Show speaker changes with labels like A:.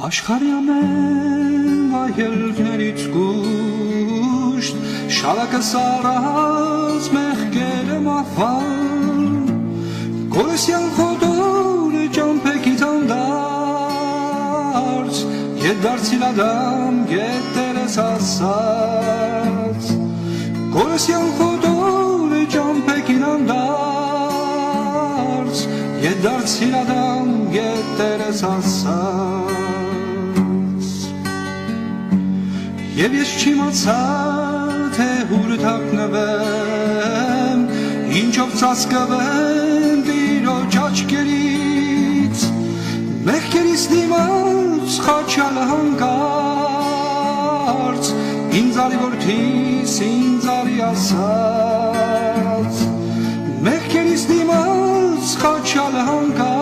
A: Աշխարհի ամեն վայելքներից կուշտ շարակը սարած մեղքերը մահվան Գորեսյան խոտորը ճամփեքից անդարձ Ետ դարձիլ ադամ գետերս ասած Գորեսյան խոտորը ճամփեքին անդարձ Ետ դարձիլ ադամ գետերս ասած Եվ ես չիմացա, թե ուր թաքնվեմ, ինչով ծածկվեմ Տիրոջ աչքերից, մեղքերիս դիմաց խաչալը հանկարծ, ինձ արի որդիս, ինձ արի ասած, մեղքերիս դիմաց խաչալը հանկարծ